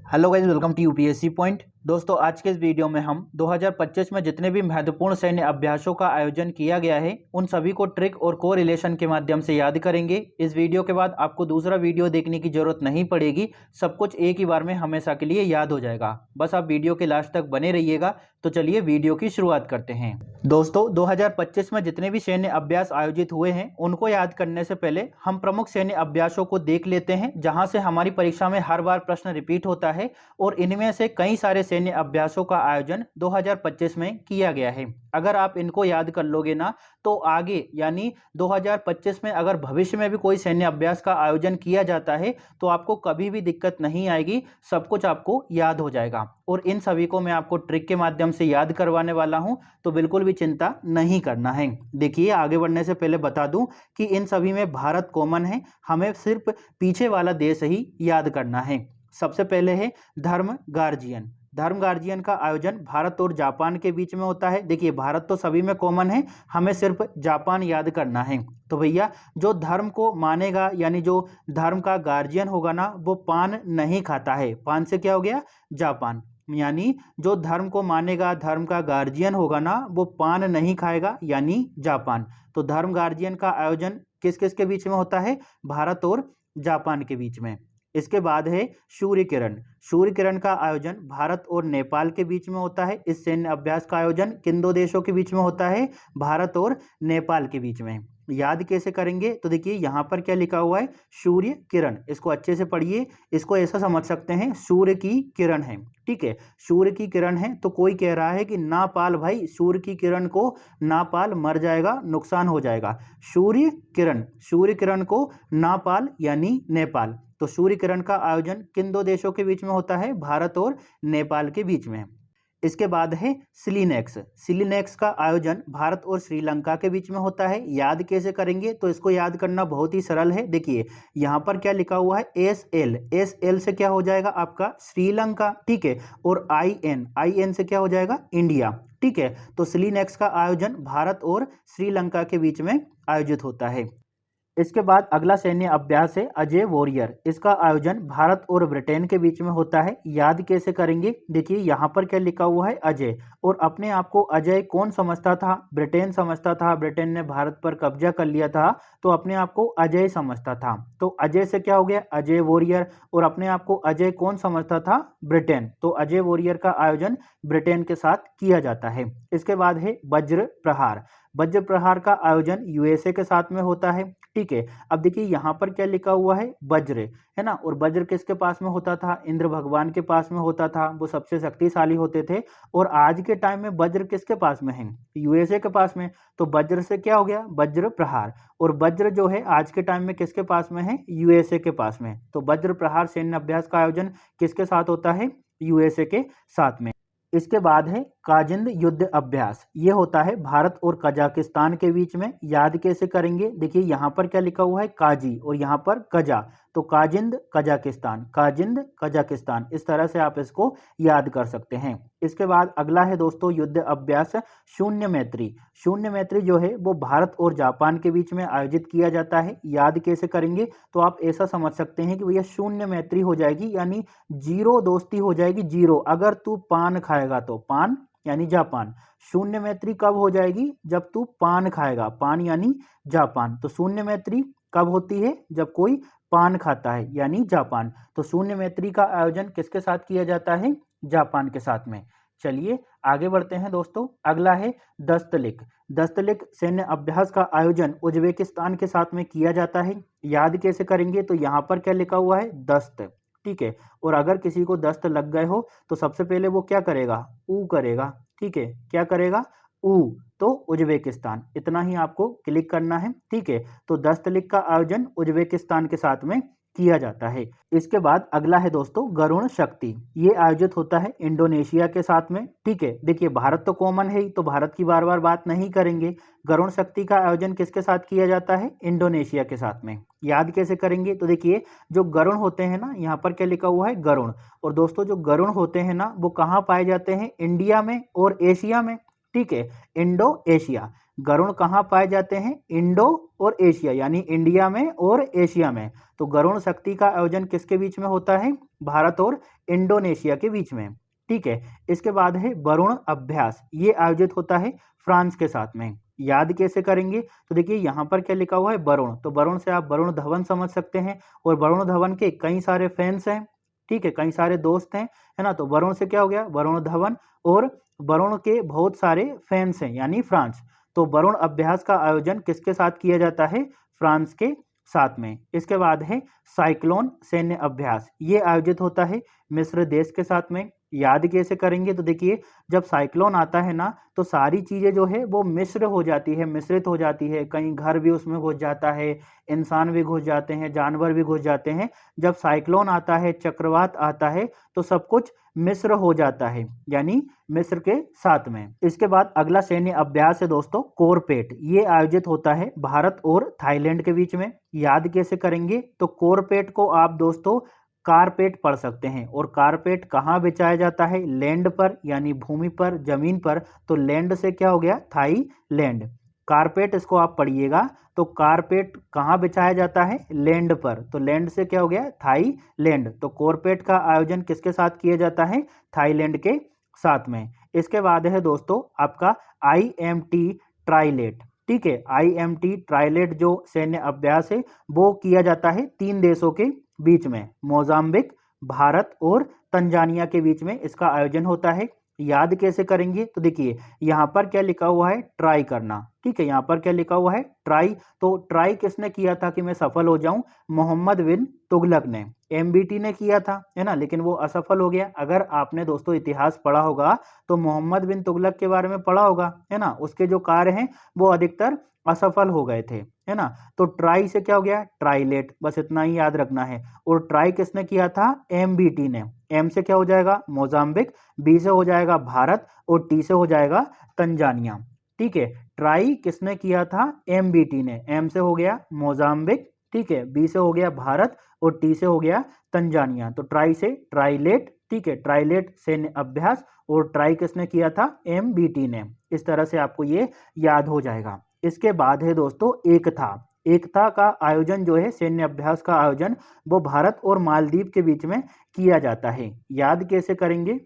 Hello guys, welcome to UPSC point. दोस्तों, आज के इस वीडियो में हम 2025 में जितने भी महत्वपूर्ण सैन्य अभ्यासों का आयोजन किया गया है उन सभी को ट्रिक और कोरिलेशन के माध्यम से याद करेंगे। इस वीडियो के बाद आपको दूसरा वीडियो देखने की जरूरत नहीं पड़ेगी, सब कुछ एक ही बार में हमेशा के लिए याद हो जाएगा। बस आप वीडियो के लास्ट तक बने रहिएगा। तो चलिए वीडियो की शुरुआत करते हैं। दोस्तों, 2025 में जितने भी सैन्य अभ्यास आयोजित हुए हैं उनको याद करने से पहले हम प्रमुख सैन्य अभ्यासों को देख लेते हैं, जहां से हमारी परीक्षा में हर बार प्रश्न रिपीट होता है और इनमें से कई सारे सैन्य अभ्यासों का आयोजन 2025 में किया गया है। अगर आप इनको याद कर लोगे ना तो आगे यानी 2025 में अगर भविष्य में भी कोई सैन्य अभ्यास का आयोजन किया जाता है तो आपको कभी भी दिक्कत नहीं आएगी, सब कुछ आपको याद हो जाएगा। और इन सभी को मैं आपको ट्रिक के माध्यम से याद करवाने वाला हूं, तो बिल्कुल भी चिंता नहीं करना है। देखिए, आगे बढ़ने से पहले बता दूं कि इन सभी में भारत कॉमन है, हमें सिर्फ पीछे वाला देश ही याद करना है। सबसे पहले है धर्म गार्जियन। धर्म गार्जियन का आयोजन भारत और जापान के बीच में होता है। देखिए, भारत तो सभी में कॉमन है, हमें सिर्फ जापान याद करना है। तो भैया, जो धर्म को मानेगा यानी जो धर्म का गार्जियन होगा ना, वो पान नहीं खाता है। पान से क्या हो गया? जापान। यानी जो धर्म को मानेगा, धर्म का गार्जियन होगा ना, वो पान नहीं खाएगा, यानी जापान। तो धर्म गार्जियन का आयोजन किस किस के बीच में होता है? भारत और जापान के बीच में। इसके बाद है सूर्य किरण। सूर्य किरण का आयोजन भारत और नेपाल के बीच में होता है। इस सैन्य अभ्यास का आयोजन किन दो देशों के बीच में होता है? भारत और नेपाल के बीच में। याद कैसे करेंगे? तो देखिए, यहाँ पर क्या लिखा हुआ है? सूर्य किरण। इसको अच्छे से पढ़िए। इसको ऐसा समझ सकते हैं, सूर्य की किरण है। ठीक है, सूर्य की किरण है तो कोई कह रहा है कि ना पाल भाई, सूर्य की किरण को ना पाल, मर जाएगा, नुकसान हो जाएगा। सूर्य किरण, सूर्य किरण को ना पाल यानी नेपाल। तो सूर्य किरण का आयोजन किन दो देशों के बीच में होता है? भारत और नेपाल के बीच में। इसके बाद है सिलीनेक्स। सिलीनेक्स का आयोजन भारत और श्रीलंका के बीच में होता है। याद कैसे करेंगे? तो इसको याद करना बहुत ही सरल है। देखिए, यहाँ पर क्या लिखा हुआ है? S L. एस एल से क्या हो जाएगा आपका? श्रीलंका। ठीक है, और आई एन, आई एन से क्या हो जाएगा? इंडिया। ठीक है, तो सिलीनेक्स का आयोजन भारत और श्रीलंका के बीच में आयोजित होता है। इसके बाद अगला सैन्य अभ्यास है अजय वॉरियर। इसका आयोजन भारत और ब्रिटेन के बीच में होता है। याद कैसे करेंगे? देखिए, यहाँ पर क्या लिखा हुआ है? अजय। और अपने आप को अजय कौन समझता था? ब्रिटेन समझता था। ब्रिटेन ने भारत पर कब्जा कर लिया था तो अपने आप को अजय समझता था। तो अजय से क्या हो गया? अजय वॉरियर। और अपने आप को अजय कौन समझता था? ब्रिटेन। तो अजय वॉरियर का आयोजन ब्रिटेन के साथ किया जाता है। इसके बाद है वज्र प्रहार। वज्र प्रहार का आयोजन यूएसए के साथ में होता है। ठीक है, अब देखिए यहाँ पर क्या लिखा हुआ है? वज्र, है ना। और वज्र किसके पास में होता था? इंद्र भगवान के पास में होता था, वो सबसे शक्तिशाली होते थे। और आज के टाइम में वज्र किसके पास में है? यूएसए के पास में। तो वज्र से क्या हो गया? वज्र प्रहार। और वज्र जो है आज के टाइम में किसके पास में है? यूएसए के पास में। तो वज्र प्रहार सैन्य अभ्यास का आयोजन किसके साथ होता है? यूएसए के साथ में। इसके बाद है काजिंद युद्ध अभ्यास। ये होता है भारत और कजाकिस्तान के बीच में। याद कैसे करेंगे? देखिए, यहाँ पर क्या लिखा हुआ है? काजी, और यहाँ पर कजा। तो काजिंद कजाकिस्तान, काजिंद कजाकिस्तान, इस तरह से आप इसको याद कर सकते हैं। इसके बाद अगला है दोस्तों युद्ध अभ्यास शून्य मैत्री। शून्य मैत्री जो है वो भारत और जापान के बीच में आयोजित किया जाता है। याद कैसे करेंगे? तो आप ऐसा समझ सकते हैं कि भैया शून्य मैत्री हो जाएगी यानी जीरो दोस्ती हो जाएगी। जीरो, अगर तू पान खाएगा तो पान यानी जापान। शून्य मैत्री कब हो जाएगी? जब तू पान खाएगा। पान यानी जापान। तो शून्य मैत्री कब होती है? जब कोई पान खाता है, यानी जापान। तो शून्य मैत्री का आयोजन किसके साथ किया जाता है? जापान के साथ में। चलिए आगे बढ़ते हैं दोस्तों। अगला है दस्तलिक। दस्तलिक सैन्य अभ्यास का आयोजन उज्बेकिस्तान के साथ में किया जाता है। याद कैसे करेंगे? तो यहाँ पर क्या लिखा हुआ है? दस्त। ठीक है, और अगर किसी को दस्त लग गए हो तो सबसे पहले वो क्या करेगा? ऊ करेगा। ठीक है, क्या करेगा? ऊ। तो उज्बेकिस्तान, इतना ही आपको क्लिक करना है। ठीक है, तो दस्तलिक का आयोजन उज्बेकिस्तान के साथ में किया जाता है। इसके बाद अगला है दोस्तों गरुण शक्ति। ये आयोजित होता है इंडोनेशिया के साथ में। ठीक है, देखिए भारत तो कॉमन है ही, तो भारत की बार बार बात नहीं करेंगे। गरुण शक्ति का आयोजन किसके साथ किया जाता है? इंडोनेशिया के साथ में। याद कैसे करेंगे? तो देखिए, जो गरुण होते हैं ना, यहाँ पर क्या लिखा हुआ है? गरुण। और दोस्तों जो गरुण होते हैं ना, वो कहाँ पाए जाते हैं? इंडिया में और एशिया में। ठीक है, इंडो एशिया। गरुड़ कहाँ पाए जाते हैं? इंडो और एशिया, यानी इंडिया में और एशिया में। तो गरुड़ शक्ति का आयोजन किसके बीच में होता है? भारत और इंडोनेशिया के बीच में। ठीक है। इसके बाद है वरुण अभ्यास, ये आयोजित होता है फ्रांस के साथ में। याद कैसे करेंगे? तो देखिए यहाँ पर क्या लिखा हुआ है? वरुण, तो वरुण से आप वरुण धवन समझ सकते हैं, और वरुण धवन के कई सारे फैंस हैं। ठीक है, कई सारे दोस्त हैं, है ना। तो वरुण से क्या हो गया? वरुण धवन, और वरुण के बहुत सारे फैंस हैं, यानी फ्रांस। तो वरुण अभ्यास का आयोजन किसके साथ किया जाता है? फ्रांस के साथ में। इसके बाद है साइक्लोन सैन्य अभ्यास, ये आयोजित होता है मिस्र देश के साथ में। याद कैसे करेंगे? तो देखिए जब साइक्लोन आता है ना, तो सारी चीजें जो है वो मिश्र हो जाती है, मिश्रित हो जाती है। कहीं घर भी उसमें घुस जाता है, इंसान भी घुस जाते हैं, जानवर भी घुस जाते हैं। जब साइक्लोन आता है, चक्रवात आता है, तो सब कुछ मिश्र हो जाता है, यानी मिस्र के साथ में। इसके बाद अगला सैन्य अभ्यास है दोस्तों कोरपेट, ये आयोजित होता है भारत और थाईलैंड के बीच में। याद कैसे करेंगे? तो कोरपेट को आप दोस्तों कारपेट पढ़ सकते हैं, और कारपेट कहाँ बिछाया जाता है? लैंड पर, यानी भूमि पर, जमीन पर। तो लैंड से क्या हो गया? थाईलैंड। कारपेट इसको आप पढ़िएगा, तो कारपेट कहाँ बिछाया जाता है? लैंड पर। तो लैंड से क्या हो गया? थाईलैंड। तो कोरपेट का आयोजन किसके साथ किया जाता है? थाईलैंड के साथ में। इसके बाद है दोस्तों आपका IMT ट्राइलेट। ठीक है, IMT ट्राइलेट जो सैन्य अभ्यास है वो किया जाता है 3 देशों के बीच में, मोजाम्बिक, भारत और तंजानिया के बीच में इसका आयोजन होता है। याद कैसे करेंगे? तो देखिए यहाँ पर क्या लिखा हुआ है? ट्राई करना। ठीक है, यहाँ पर क्या लिखा हुआ है? ट्राई। तो ट्राई किसने किया था कि मैं सफल हो जाऊं? मोहम्मद बिन तुगलक ने। MBT ने किया था, है ना, लेकिन वो असफल हो गया। अगर आपने दोस्तों इतिहास पढ़ा होगा तो मोहम्मद बिन तुगलक के बारे में पढ़ा होगा, है ना, उसके जो कार्य हैं वो अधिकतर असफल हो गए थे, है ना। तो ट्राई से क्या हो गया? ट्राइलेट, बस इतना ही याद रखना है। और ट्राई किसने किया था? MBT ने। M से क्या हो जाएगा? मोजाम्बिक, B से हो जाएगा भारत, और T से हो जाएगा तंजानिया। ठीक है, ट्राई किसने किया था? MBT ने। M से हो गया मोजाम्बिक, ठीक है, B से हो गया भारत, और T से हो गया तंजानिया। तो ट्राई से ट्राइलेट, ठीक है, ट्राइलेट सैन्य अभ्यास। और ट्राई किसने किया था? MBT ने। इस तरह से आपको ये याद हो जाएगा। इसके बाद है दोस्तों एकता। एकता का आयोजन जो है, सैन्य अभ्यास का आयोजन, वो भारत और मालदीव के बीच में किया जाता है। याद कैसे करेंगे?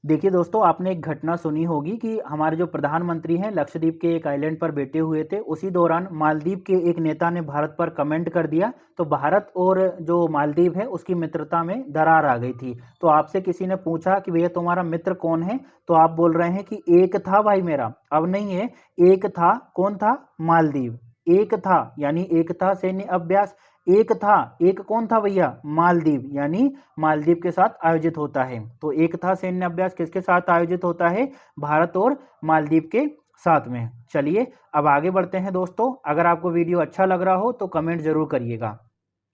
देखिए दोस्तों, आपने एक घटना सुनी होगी कि हमारे जो प्रधानमंत्री हैं लक्षद्वीप के एक आइलैंड पर बैठे हुए थे, उसी दौरान मालदीव के एक नेता ने भारत पर कमेंट कर दिया, तो भारत और जो मालदीव है उसकी मित्रता में दरार आ गई थी। तो आपसे किसी ने पूछा कि भैया तुम्हारा मित्र कौन है? तो आप बोल रहे हैं कि एक था भाई मेरा, अब नहीं है, एक था। कौन था? मालदीव। एक था यानी एक था सैन्य अभ्यास, एक था, एक कौन था भैया? मालदीव, यानी मालदीव के साथ आयोजित होता है। तो एक था सैन्य अभ्यास किसके साथ आयोजित होता है? भारत और मालदीव के साथ में। चलिए अब आगे बढ़ते हैं दोस्तों। अगर आपको वीडियो अच्छा लग रहा हो तो कमेंट जरूर करिएगा।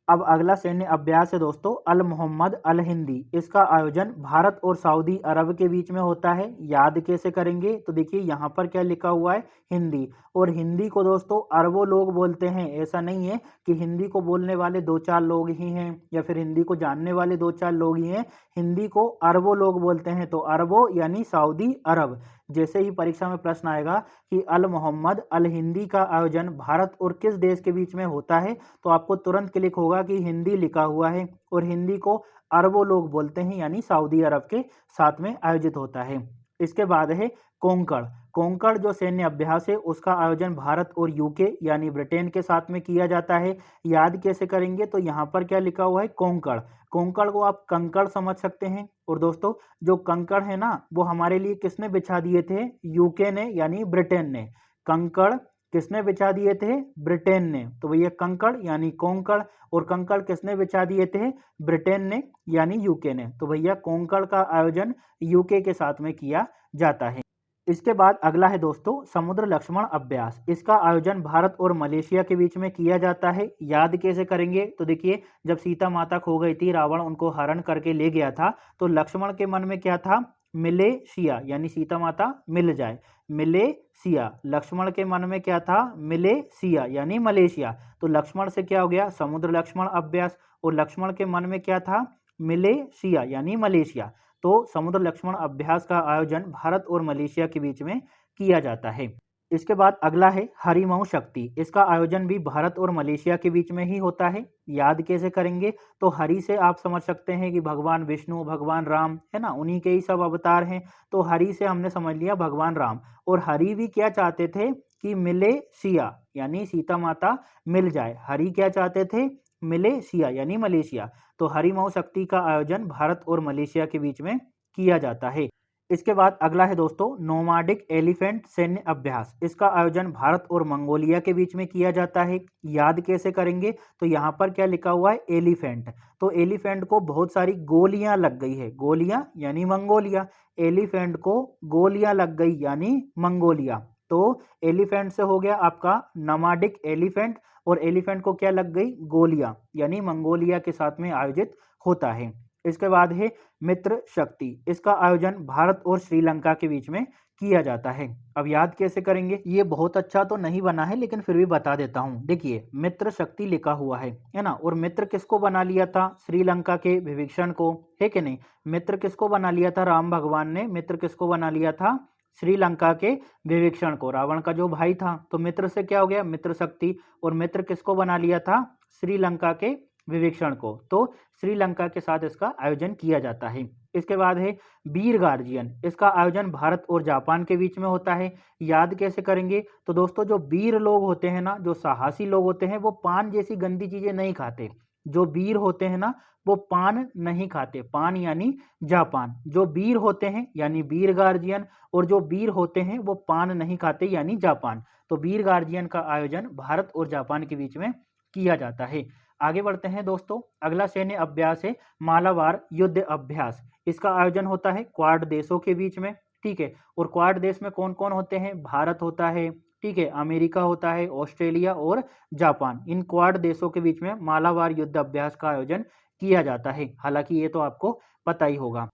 अब अगला सैन्य अभ्यास है दोस्तों अल मोहम्मद अल हिंदी। इसका आयोजन भारत और सऊदी अरब के बीच में होता है। याद कैसे करेंगे? तो देखिए यहाँ पर क्या लिखा हुआ है? हिंदी। और हिंदी को दोस्तों अरबों लोग बोलते हैं। ऐसा नहीं है कि हिंदी को बोलने वाले 2-4 लोग ही हैं, या फिर हिंदी को जानने वाले 2-4 लोग ही हैं। हिंदी को अरबों लोग बोलते हैं। तो अरबों यानी सऊदी अरब। जैसे ही परीक्षा में प्रश्न आएगा कि अल मोहम्मद अल हिंदी का आयोजन भारत और किस देश के बीच में होता है, तो आपको तुरंत क्लिक होगा कि हिंदी लिखा हुआ है, और हिंदी को अरबों लोग बोलते हैं, यानी सऊदी अरब के साथ में आयोजित होता है। इसके बाद है कोंकण। कोंकण जो सैन्य अभ्यास है उसका आयोजन भारत और यूके यानी ब्रिटेन के साथ में किया जाता है। याद कैसे करेंगे? तो यहाँ पर क्या लिखा हुआ है? कोंकण। कोंकण को आप कंकड़ समझ सकते हैं। और दोस्तों जो कंकड़ है ना, वो हमारे लिए किसने बिछा दिए थे? यूके ने, यानी ब्रिटेन ने। कंकड़ किसने बिछा दिए थे? ब्रिटेन ने। तो भैया कंकड़ यानी कोंकण, और कंकड़ किसने बिछा दिए थे? ब्रिटेन ने, यानी यूके ने। तो भैया कोंकण का आयोजन यूके के साथ में किया जाता है। इसके बाद अगला है दोस्तों समुद्र लक्ष्मण अभ्यास। इसका आयोजन भारत और मलेशिया के बीच में किया जाता है। याद कैसे करेंगे? तो देखिए जब सीता माता खो गई थी, रावण उनको हरण करके ले गया था, तो लक्ष्मण के मन में क्या था? मिलेशिया, यानी सीता माता मिल जाए। मिलेशिया। लक्ष्मण के मन में क्या था? मिलेशिया, यानी मलेशिया। तो लक्ष्मण से क्या हो गया? समुद्र लक्ष्मण अभ्यास। और लक्ष्मण के मन में क्या था? मिलेशिया, यानी मलेशिया। तो समुद्र लक्ष्मण अभ्यास का आयोजन भारत और मलेशिया के बीच में किया जाता है। इसके बाद अगला है हरिमऊ शक्ति। इसका आयोजन भी भारत और मलेशिया के बीच में ही होता है। याद कैसे करेंगे? तो हरि से आप समझ सकते हैं कि भगवान विष्णु, भगवान राम, है ना, उन्हीं के ही सब अवतार हैं। तो हरि से हमने समझ लिया भगवान राम। और हरि भी क्या चाहते थे कि मिले सिया, यानी सीता माता मिल जाए। हरि क्या चाहते थे? मिले सिया यानी मलेशिया। तो हरिमऊ शक्ति का आयोजन भारत और मलेशिया के बीच में किया जाता है। इसके बाद अगला है दोस्तों नोमाडिक एलिफेंट सैन्य अभ्यास। इसका आयोजन भारत और मंगोलिया के बीच में किया जाता है। याद कैसे करेंगे? तो यहाँ पर क्या लिखा हुआ है? एलिफेंट। तो एलिफेंट को बहुत सारी गोलियां लग गई है। गोलियां यानी मंगोलिया। एलिफेंट को गोलियां लग गई यानी मंगोलिया। तो एलिफेंट से हो गया आपका नोमाडिक एलिफेंट, और एलिफेंट को क्या लग गई? गोलियां, यानी मंगोलिया के साथ में आयोजित होता है। इसके बाद है मित्र शक्ति। इसका आयोजन भारत और श्रीलंका के बीच में किया जाता है। अब याद कैसे करेंगे? ये बहुत अच्छा तो नहीं बना है, लेकिन फिर भी बता देता हूँ। देखिए मित्र शक्ति लिखा हुआ है ना, और मित्र किसको बना लिया था? श्रीलंका के विभीषण को, है कि नहीं? मित्र किसको बना लिया था? राम भगवान ने मित्र किसको बना लिया था? श्रीलंका के विभीषण को, रावण का जो भाई था। तो मित्र से क्या हो गया? मित्र शक्ति। और मित्र किसको बना लिया था? श्रीलंका के विभीषण को। तो श्रीलंका के साथ इसका आयोजन किया जाता है। इसके बाद है वीर गार्जियन। इसका आयोजन भारत और जापान के बीच में होता है। याद कैसे करेंगे? तो दोस्तों जो वीर लोग होते हैं ना, जो साहसी लोग होते हैं, वो पान जैसी गंदी चीजें नहीं खाते। जो वीर होते हैं ना, वो पान नहीं खाते। पान यानी जापान। जो वीर होते हैं यानी वीर गार्जियन, और जो वीर होते हैं वो पान नहीं खाते यानी जापान। तो वीर गार्जियन का आयोजन भारत और जापान के बीच में किया जाता है। आगे बढ़ते हैं दोस्तों। अगला सैन्य अभ्यास है मालाबार युद्ध अभ्यास। इसका आयोजन होता है क्वाड देशों के बीच में, ठीक है। और क्वाड देश में कौन कौन होते हैं? भारत होता है, ठीक है, अमेरिका होता है, ऑस्ट्रेलिया और जापान। इन क्वाड देशों के बीच में मालाबार युद्ध अभ्यास का आयोजन किया जाता है। हालांकि ये तो आपको पता ही होगा।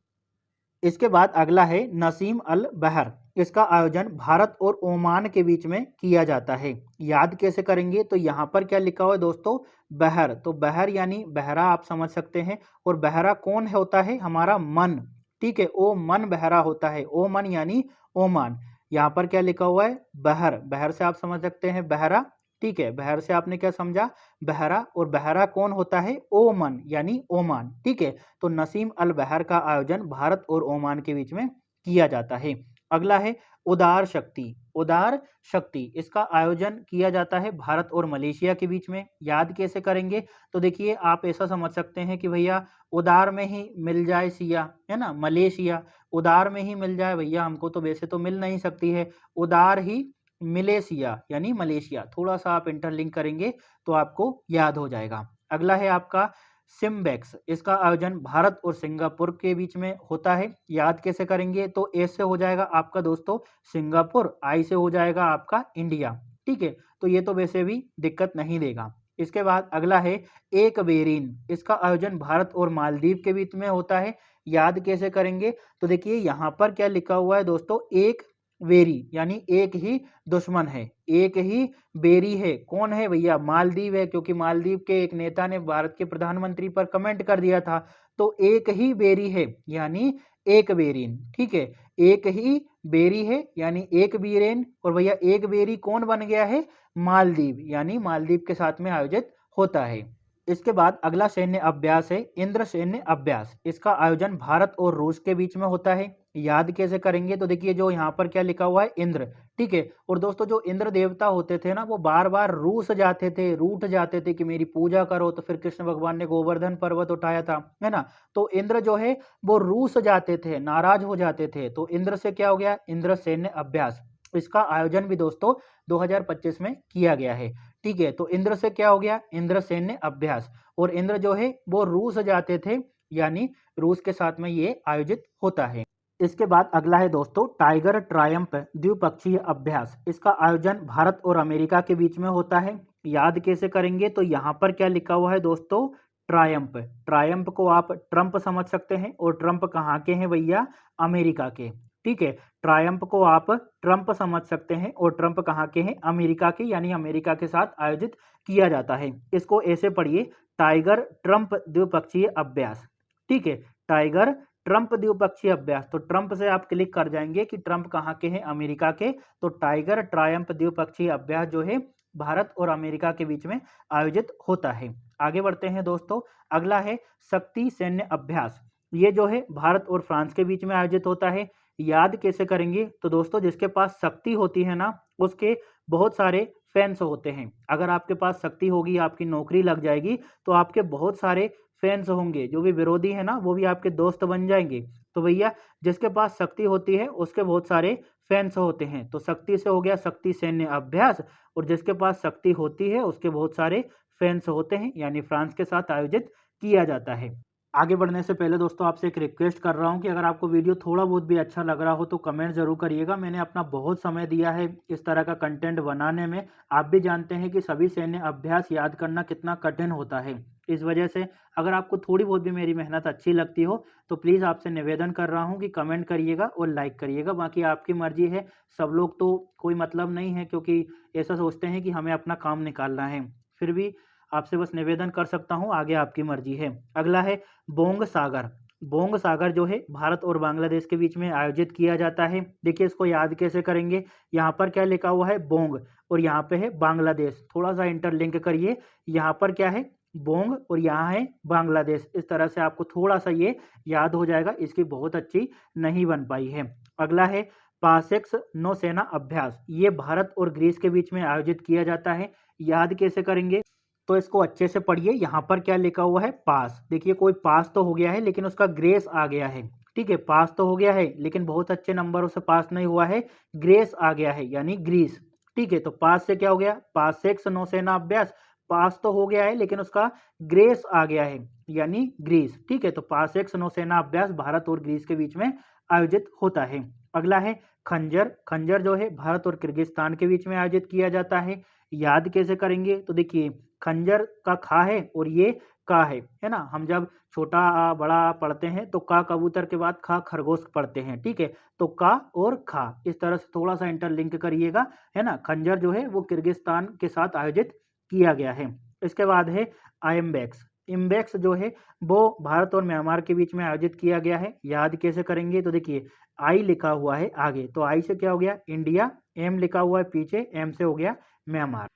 इसके बाद अगला है नसीम अल बहर। इसका आयोजन भारत और ओमान के बीच में किया जाता है। याद कैसे करेंगे? तो यहाँ पर क्या लिखा हुआ है दोस्तों? बहर। तो बहर यानी बहरा आप समझ सकते हैं। और बहरा कौन होता है? हमारा मन, ठीक है। ओ मन बहरा होता है। ओ मन यानी ओमान। यहाँ पर क्या लिखा हुआ है? बहर। बहर से आप समझ सकते हैं बहरा, ठीक है। बहर से आपने क्या समझा? बहरा। और बहरा कौन होता है? ओमन यानी ओमान, ठीक है। तो नसीम अल बहर का आयोजन भारत और ओमान के बीच में किया जाता है। अगला है उदार शक्ति। उदार शक्ति, इसका आयोजन किया जाता है भारत और मलेशिया के बीच में। याद कैसे करेंगे? तो देखिए आप ऐसा समझ सकते हैं कि भैया उदार में ही मिल जाए सिया, है ना, मलेशिया। उदार में ही मिल जाए भैया, हमको तो वैसे तो मिल नहीं सकती है। उदार ही मलेशिया यानी मलेशिया। थोड़ा सा आप इंटरलिंक करेंगे तो आपको याद हो जाएगा। अगला है आपका सिम्बेक्स। इसका आयोजन भारत और सिंगापुर के बीच में होता है। याद कैसे करेंगे? तो एस से हो जाएगा आपका दोस्तों सिंगापुर, आई से हो जाएगा आपका इंडिया, ठीक है। तो ये तो वैसे भी दिक्कत नहीं देगा। इसके बाद अगला है एक बेरीन। इसका आयोजन भारत और मालदीव के बीच में होता है। याद कैसे करेंगे? तो देखिए यहाँ पर क्या लिखा हुआ है दोस्तों? एक वेरी यानी एक ही दुश्मन है। एक ही बेरी है। कौन है भैया? मालदीव है, क्योंकि मालदीव के एक नेता ने भारत के प्रधानमंत्री पर कमेंट कर दिया था। तो एक ही बेरी है यानी एक बेरीन, ठीक है। एक ही बेरी है यानी एक बीरेन। और भैया एक बेरी कौन बन गया है? मालदीव, यानी मालदीव के साथ में आयोजित होता है। इसके बाद अगला सैन्य अभ्यास है इंद्र सैन्य अभ्यास। इसका आयोजन भारत और रूस के बीच में होता है। याद कैसे करेंगे? तो देखिए जो यहाँ पर क्या लिखा हुआ है? इंद्र, ठीक है। और दोस्तों जो इंद्र देवता होते थे ना, वो बार बार रूस जाते थे, रूठ जाते थे कि मेरी पूजा करो। तो फिर कृष्ण भगवान ने गोवर्धन पर्वत उठाया था, है ना। तो इंद्र जो है वो रूस जाते थे, नाराज हो जाते थे। तो इंद्र से क्या हो गया? इंद्र सैन्य अभ्यास। इसका आयोजन भी दोस्तों 2025 में किया गया है, ठीक है। तो इंद्र से क्या हो गया? इंद्र सैन्य अभ्यास। और इंद्र जो है वो रूस जाते थे, यानी रूस के साथ में ये आयोजित होता है। इसके बाद अगला है दोस्तों टाइगर ट्रायम्फ द्विपक्षीय अभ्यास। इसका आयोजन भारत और अमेरिका के बीच में होता है। याद कैसे करेंगे? तो यहाँ पर क्या लिखा हुआ है दोस्तों? ट्रायम्फ। ट्रायम्फ को आप ट्रंप समझ सकते हैं, और ट्रंप कहाँ के हैं भैया? अमेरिका के, ठीक है। ट्रायम्फ को आप ट्रंप समझ सकते हैं, और ट्रंप कहाँ के हैं? अमेरिका के, यानी अमेरिका के साथ आयोजित किया जाता है। इसको ऐसे पढ़िए, टाइगर ट्रंप द्विपक्षीय अभ्यास, ठीक है। टाइगर ट्रंप द्विपक्षीय अभ्यास, तो ट्रंप से आप क्लिक कर जाएंगे कि ट्रंप कहाँ के हैं, अमेरिका के। तो टाइगर ट्रायम्फ द्विपक्षीय अभ्यास जो है भारत और अमेरिका के बीच में आयोजित होता है। आगे बढ़ते हैं दोस्तों, अगला है शक्ति सैन्य अभ्यास। ये जो है भारत और फ्रांस के बीच में आयोजित होता है। याद कैसे करेंगे, तो दोस्तों जिसके पास शक्ति होती है ना, उसके बहुत सारे फैंस होते हैं। अगर आपके पास शक्ति होगी, आपकी नौकरी लग जाएगी, तो आपके बहुत सारे फैंस होंगे, जो भी विरोधी है ना वो भी आपके दोस्त बन जाएंगे। तो भैया जिसके पास शक्ति होती है उसके बहुत सारे फैंस होते हैं। तो शक्ति से हो गया शक्ति सैन्य अभ्यास, और जिसके पास शक्ति होती है उसके बहुत सारे फैंस होते हैं, यानी फ्रांस के साथ आयोजित किया जाता है। आगे बढ़ने से पहले दोस्तों आपसे एक रिक्वेस्ट कर रहा हूं कि अगर आपको वीडियो थोड़ा बहुत भी अच्छा लग रहा हो तो कमेंट जरूर करिएगा। मैंने अपना बहुत समय दिया है इस तरह का कंटेंट बनाने में। आप भी जानते हैं कि सभी सैन्य अभ्यास याद करना कितना कठिन होता है। इस वजह से अगर आपको थोड़ी बहुत भी मेरी मेहनत अच्छी लगती हो तो प्लीज़ आपसे निवेदन कर रहा हूँ कि कमेंट करिएगा और लाइक करिएगा। बाकी आपकी मर्जी है, सब लोग तो कोई मतलब नहीं है, क्योंकि ऐसा सोचते हैं कि हमें अपना काम निकालना है। फिर भी आपसे बस निवेदन कर सकता हूँ, आगे आपकी मर्जी है। अगला है बोंग सागर। बोंग सागर जो है भारत और बांग्लादेश के बीच में आयोजित किया जाता है। देखिए इसको याद कैसे करेंगे, यहाँ पर क्या लिखा हुआ है, बोंग, और यहाँ पे है बांग्लादेश। थोड़ा सा इंटरलिंक करिए, यहाँ पर क्या है, बोंग, और यहाँ है बांग्लादेश। इस तरह से आपको थोड़ा सा ये याद हो जाएगा। इसकी बहुत अच्छी नहीं बन पाई है। अगला है पासेक्स नौसेना अभ्यास। ये भारत और ग्रीस के बीच में आयोजित किया जाता है। याद कैसे करेंगे, तो इसको अच्छे से पढ़िए। यहाँ पर क्या लिखा हुआ है, पास। देखिए कोई पास तो हो गया है लेकिन उसका ग्रेस आ गया है। ठीक है, पास तो हो गया है लेकिन बहुत अच्छे नंबरों से पास नहीं हुआ है, ग्रेस आ गया है, यानी ग्रीस। ठीक है, तो पास से क्या हो गया, पासेक्स नौसेना अभ्यास। पास तो हो गया है लेकिन उसका ग्रेस आ गया है, यानी ग्रीस। ठीक है, तो पासेक्स नौसेना अभ्यास भारत और ग्रीस के बीच में आयोजित होता है। अगला है खंजर। खंजर जो है भारत और किर्गिस्तान के बीच में आयोजित किया जाता है। याद कैसे करेंगे, तो देखिए खंजर का खा है और ये का है ना। हम जब छोटा आ बड़ा पढ़ते हैं तो का कबूतर के बाद खा खरगोश पढ़ते हैं। ठीक है, तो का और खा इस तरह से थोड़ा सा इंटरलिंक करिएगा, है ना। खंजर जो है वो किर्गिस्तान के साथ आयोजित किया गया है। इसके बाद है आइम्बेक्स। इम्बेक्स जो है वो भारत और म्यांमार के बीच में आयोजित किया गया है। याद कैसे करेंगे, तो देखिए आई लिखा हुआ है आगे, तो आई से क्या हो गया, इंडिया। एम लिखा हुआ है पीछे, एम से हो गया म्यांमार।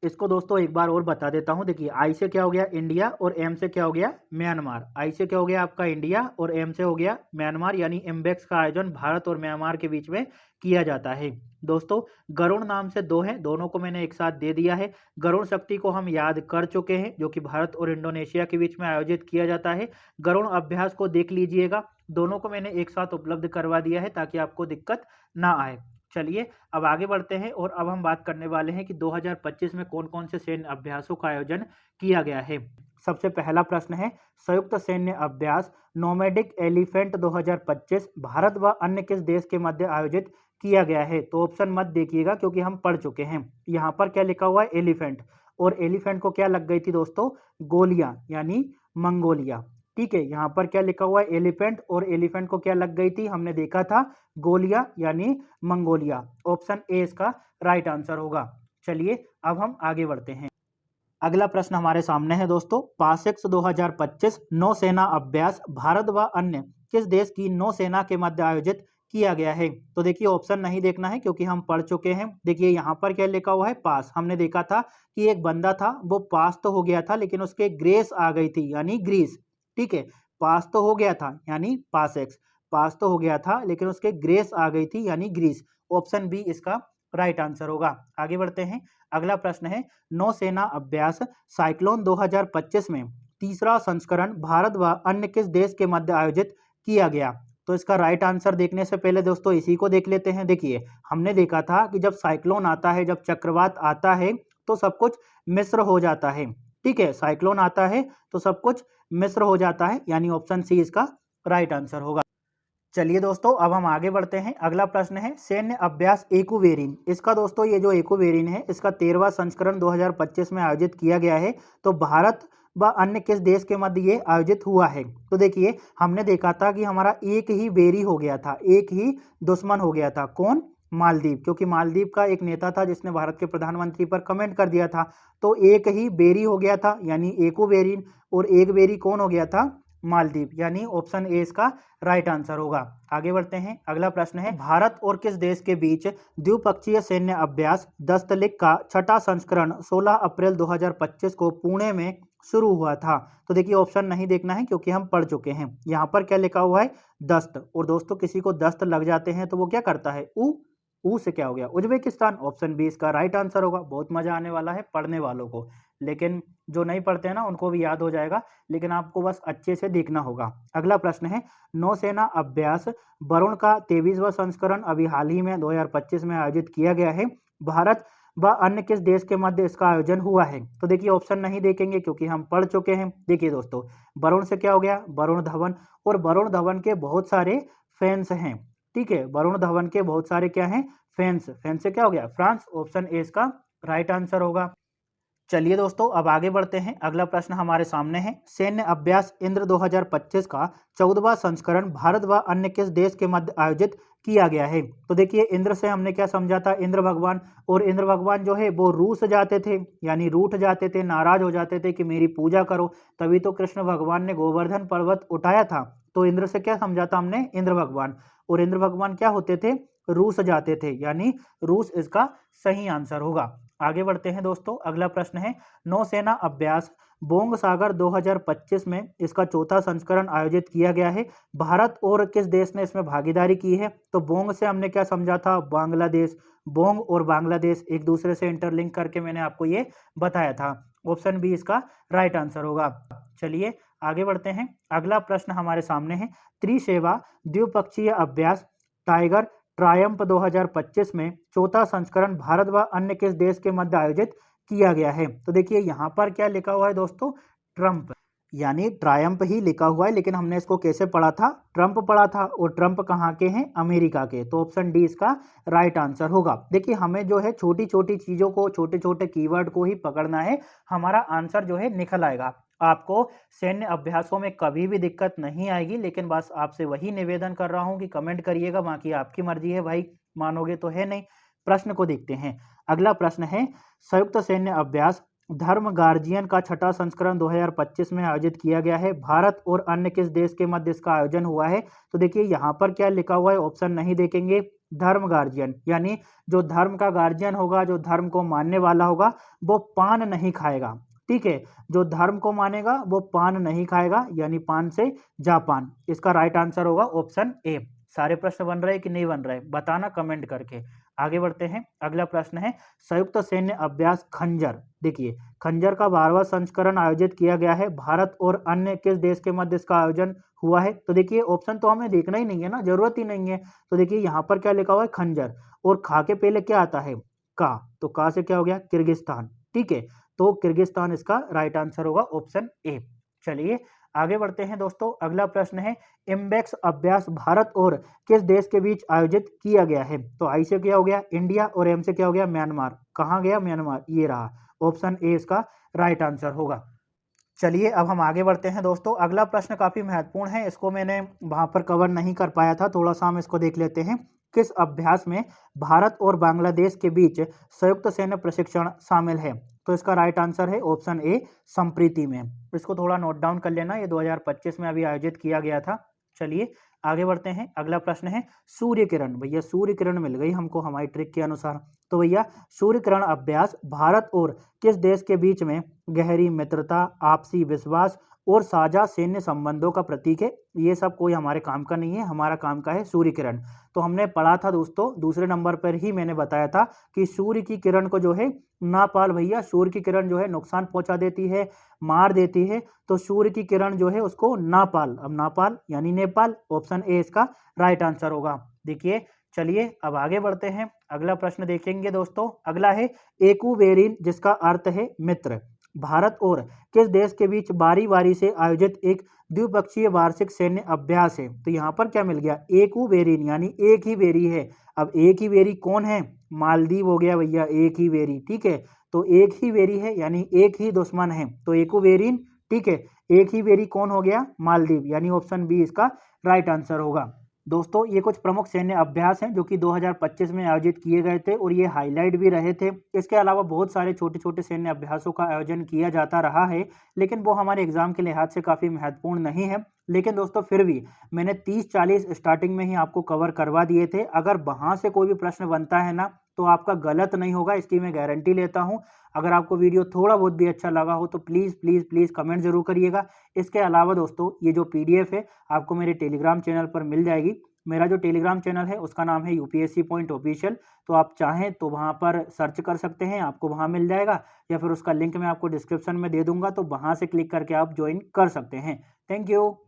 इसको दोस्तों एक बार और बता देता हूं। देखिए आई से क्या हो गया, इंडिया, और एम से क्या हो गया, म्यांमार। आई से क्या हो गया आपका, इंडिया, और एम से हो गया म्यांमार, यानी इम्बेक्स का आयोजन भारत और म्यांमार के बीच में किया जाता है। दोस्तों गरुण नाम से दो हैं, दोनों को मैंने एक साथ दे दिया है। गरुण शक्ति को हम याद कर चुके हैं, जो कि भारत और इंडोनेशिया के बीच में आयोजित किया जाता है। गरुण अभ्यास को देख लीजिएगा, दोनों को मैंने एक साथ उपलब्ध करवा दिया है ताकि आपको दिक्कत ना आए। चलिए अब आगे बढ़ते हैं, और अब हम बात करने वाले हैं कि 2025 में कौन कौन से सैन्य अभ्यासों का आयोजन किया गया है। सबसे पहला प्रश्न है, संयुक्त सैन्य अभ्यास नोमैडिक एलिफेंट 2025 भारत व अन्य किस देश के मध्य आयोजित किया गया है। तो ऑप्शन मत देखिएगा क्योंकि हम पढ़ चुके हैं। यहाँ पर क्या लिखा हुआ है, एलिफेंट, और एलिफेंट को क्या लग गई थी दोस्तों, गोलियां, यानी मंगोलिया। ठीक है, यहाँ पर क्या लिखा हुआ है, एलिफेंट, और एलिफेंट को क्या लग गई थी, हमने देखा था गोलिया, यानी मंगोलिया। ऑप्शन ए इसका राइट आंसर होगा। चलिए अब हम आगे बढ़ते हैं। अगला प्रश्न हमारे सामने है दोस्तों, पासेक्स 2025 नौसेना अभ्यास भारत व अन्य किस देश की नौसेना के मध्य आयोजित किया गया है। तो देखिए ऑप्शन नहीं देखना है क्योंकि हम पढ़ चुके हैं। देखिए यहाँ पर क्या लिखा हुआ है, पास। हमने देखा था कि एक बंदा था वो पास तो हो गया था लेकिन उसके ग्रेस आ गई थी, यानी ग्रीस। ठीक है, पास तो हो गया था यानी पासेक्स, पास तो हो गया था लेकिन उसके ग्रेस आ गई थी, यानी ग्रीस। ऑप्शन बी इसका राइट आंसर होगा। आगे बढ़ते हैं। अगला प्रश्न है, नौसेना अभ्यास साइक्लोन 2025 में तीसरा संस्करण भारत व अन्य किस देश के मध्य आयोजित किया गया। तो इसका राइट आंसर देखने से पहले दोस्तों इसी को देख लेते हैं। देखिए हमने देखा था कि जब साइक्लोन आता है, जब चक्रवात आता है तो सब कुछ मिश्र हो जाता है। ठीक है, साइक्लोन आता है तो सब कुछ मिश्र हो जाता है, यानी ऑप्शन सी इसका राइट आंसर होगा। चलिए दोस्तों अब हम आगे बढ़ते हैं। अगला प्रश्न है, सैन्य अभ्यास एकुवेरिन। इसका दोस्तों ये जो एकुवेरिन है इसका 13वां संस्करण 2025 में आयोजित किया गया है। तो भारत व अन्य किस देश के मध्य ये आयोजित हुआ है। तो देखिए हमने देखा था कि हमारा एक ही बेरी हो गया था, एक ही दुश्मन हो गया था। कौन, मालदीव, क्योंकि मालदीव का एक नेता था जिसने भारत के प्रधानमंत्री पर कमेंट कर दिया था। तो एक ही बेरी हो गया था, यानी एकुवेरिन, और एक बेरी कौन हो गया था, मालदीव, यानी ऑप्शन ए इसका राइट आंसर होगा। आगे बढ़ते हैं, अगला प्रश्न है, भारत और किस देश के बीच द्विपक्षीय सैन्य अभ्यास दस्तलिक का छठा संस्करण 16 अप्रैल 2025 को पुणे में शुरू हुआ था? तो देखिए ऑप्शन नहीं देखना है क्योंकि हम पढ़ चुके हैं। यहाँ पर क्या लिखा हुआ है? दस्त। और दोस्तों किसी को दस्त लग जाते हैं तो वो क्या करता है? ऊ से क्या हो गया? उज्बेकिस्तान। ऑप्शन बी इसका राइट आंसर होगा। बहुत मजा आने वाला है पढ़ने वालों को, लेकिन जो नहीं पढ़ते हैं ना उनको भी याद हो जाएगा, लेकिन आपको बस अच्छे से देखना होगा। अगला प्रश्न है, नौसेना अभ्यास वरुण का 23वां संस्करण अभी हाल ही में 2025 में आयोजित किया गया है। भारत व अन्य किस देश के मध्य इसका आयोजन हुआ है? तो देखिए ऑप्शन नहीं देखेंगे क्योंकि हम पढ़ चुके हैं। देखिए दोस्तों, वरुण से क्या हो गया? वरुण धवन। और वरुण धवन के बहुत सारे फैंस हैं, ठीक है। वरुण धवन के बहुत सारे क्या हैं? फैंस। फैंस से क्या हो गया? फ्रांस। ऑप्शन ए इसका राइट आंसर होगा। चलिए दोस्तों अब आगे बढ़ते हैं। अगला प्रश्न हमारे सामने है, सैन्य अभ्यास इंद्र 2025 का 14वां संस्करण भारत व अन्य किस देश के मध्य आयोजित किया गया है? तो देखिए इंद्र से हमने क्या समझा था? इंद्र भगवान। और इंद्र भगवान जो है वो रूस जाते थे, यानी रूठ जाते थे, नाराज हो जाते थे कि मेरी पूजा करो। तभी तो कृष्ण भगवान ने गोवर्धन पर्वत उठाया था। तो इंद्र से क्या समझा था हमने? इंद्र भगवान। और इंद्र भगवान क्या होते थे? रूस जाते थे, यानी रूस इसका सही आंसर होगा। आगे बढ़ते हैं दोस्तों, अगला प्रश्न है, नौसेना अभ्यास बोंग सागर 2025 में इसका चौथा संस्करण आयोजित किया गया है। भारत और किस देश ने इसमें भागीदारी की है? तो बोंग से हमने क्या समझा था? बांग्लादेश। बोंग और बांग्लादेश एक दूसरे से इंटरलिंक करके मैंने आपको ये बताया था। ऑप्शन बी इसका राइट आंसर होगा। चलिए आगे बढ़ते हैं, अगला प्रश्न हमारे सामने है, त्रिसेवा द्विपक्षीय अभ्यास टाइगर ट्रायम्फ 2025 में चौथा संस्करण भारत व अन्य किस देश के मध्य आयोजित किया गया है? तो देखिए यहाँ पर क्या लिखा हुआ है दोस्तों? ट्रम्प, यानी ट्रायम्फ ही लिखा हुआ है, लेकिन हमने इसको कैसे पढ़ा था? ट्रम्प पढ़ा था। और ट्रम्प कहाँ के हैं? अमेरिका के। तो ऑप्शन डी इसका राइट आंसर होगा। देखिए हमें जो है छोटी छोटी चीजों को, छोटे छोटे कीवर्ड को ही पकड़ना है, हमारा आंसर जो है निकल आएगा। आपको सैन्य अभ्यासों में कभी भी दिक्कत नहीं आएगी, लेकिन बस आपसे वही निवेदन कर रहा हूं कि कमेंट करिएगा, बाकी आपकी मर्जी है भाई, मानोगे तो है नहीं। प्रश्न को देखते हैं। अगला प्रश्न है, संयुक्त सैन्य अभ्यास धर्म गार्जियन का छठा संस्करण 2025 में आयोजित किया गया है। भारत और अन्य किस देश के मध्य इसका आयोजन हुआ है? तो देखिए यहाँ पर क्या लिखा हुआ है? ऑप्शन नहीं देखेंगे। धर्म गार्जियन, यानी जो धर्म का गार्जियन होगा, जो धर्म को मानने वाला होगा, वो पान नहीं खाएगा, ठीक है। जो धर्म को मानेगा वो पान नहीं खाएगा, यानी पान से जापान। इसका राइट आंसर होगा ऑप्शन ए। सारे प्रश्न बन रहे कि नहीं बन रहे बताना कमेंट करके। आगे बढ़ते हैं, अगला प्रश्न है, संयुक्त सैन्य अभ्यास खंजर। देखिए खंजर का 12वां संस्करण आयोजित किया गया है। भारत और अन्य किस देश के मध्य इसका आयोजन हुआ है? तो देखिए ऑप्शन तो हमें देखना ही नहीं है ना, जरूरत ही नहीं है। तो देखिए यहाँ पर क्या लिखा हुआ है? खंजर। और खा के पहले क्या आता है? का। तो का से क्या हो गया? किर्गिस्तान, ठीक है। तो किर्गिस्तान इसका राइट आंसर होगा, ऑप्शन ए। चलिए आगे बढ़ते हैं दोस्तों, अगला प्रश्न है, इम्बेक्स अभ्यास भारत और किस देश के बीच आयोजित किया गया है? तो आई से क्या हो गया? इंडिया। और एम से क्या हो गया? म्यांमार। कहाँ गया? म्यांमार, ये रहा। ऑप्शन ए इसका राइट आंसर होगा। चलिए अब हम आगे बढ़ते हैं दोस्तों, अगला प्रश्न काफी महत्वपूर्ण है, इसको मैंने वहां पर कवर नहीं कर पाया था, थोड़ा सा हम इसको देख लेते हैं। किस अभ्यास में भारत और बांग्लादेश के बीच संयुक्त सैन्य प्रशिक्षण शामिल है? तो इसका राइट आंसर है ऑप्शन ए, संप्रीति में। इसको थोड़ा नोट डाउन कर लेना, ये 2025 में अभी आयोजित किया गया था। चलिए आगे बढ़ते हैं, अगला प्रश्न है, सूर्य किरण। भैया सूर्य किरण मिल गई हमको हमारी ट्रिक के अनुसार। तो भैया सूर्य किरण अभ्यास भारत और किस देश के बीच में गहरी मित्रता, आपसी विश्वास और साझा सैन्य संबंधों का प्रतीक है? ये सब कोई हमारे काम का नहीं है, हमारा काम का है सूर्य किरण। तो हमने पढ़ा था दोस्तों, दूसरे नंबर पर ही मैंने बताया था कि सूर्य की किरण को जो है ना पाल, भैया सूर्य की किरण जो है नुकसान पहुंचा देती है, मार देती है। तो सूर्य की किरण जो है उसको ना पाल, अब नापाल यानी नेपाल। ऑप्शन ए इसका राइट आंसर होगा। देखिए चलिए अब आगे बढ़ते हैं, अगला प्रश्न देखेंगे दोस्तों। अगला है एकूबेरिन, जिसका अर्थ है मित्र। भारत और किस देश के बीच बारी बारी से आयोजित एक द्विपक्षीय वार्षिक सैन्य अभ्यास है? तो यहाँ पर क्या मिल गया? एकूबेरिन, यानी एक ही बेरी है। अब एक ही बेरी कौन है? मालदीव हो गया भैया, एक ही बेरी, ठीक है। तो एक ही बेरी है यानी एक ही दुश्मन है, तो एकूबेरिन, ठीक है। एक ही बेरी कौन हो गया? मालदीव, यानी ऑप्शन बी इसका राइट आंसर होगा। दोस्तों ये कुछ प्रमुख सैन्य अभ्यास हैं जो कि 2025 में आयोजित किए गए थे और ये हाईलाइट भी रहे थे। इसके अलावा बहुत सारे छोटे-छोटे सैन्य अभ्यासों का आयोजन किया जाता रहा है, लेकिन वो हमारे एग्जाम के लिहाज से काफ़ी महत्वपूर्ण नहीं है। लेकिन दोस्तों फिर भी मैंने 30-40 स्टार्टिंग में ही आपको कवर करवा दिए थे। अगर वहाँ से कोई भी प्रश्न बनता है ना, तो आपका गलत नहीं होगा, इसकी मैं गारंटी लेता हूँ। अगर आपको वीडियो थोड़ा बहुत भी अच्छा लगा हो तो प्लीज़, प्लीज़, प्लीज़ कमेंट ज़रूर करिएगा। इसके अलावा दोस्तों ये जो पीडीएफ है आपको मेरे टेलीग्राम चैनल पर मिल जाएगी। मेरा जो टेलीग्राम चैनल है उसका नाम है यूपीएससी पॉइंट ऑफिशियल, तो आप चाहें तो वहाँ पर सर्च कर सकते हैं, आपको वहाँ मिल जाएगा, या फिर उसका लिंक मैं आपको डिस्क्रिप्शन में दे दूँगा, तो वहाँ से क्लिक करके आप ज्वाइन कर सकते हैं। Thank you.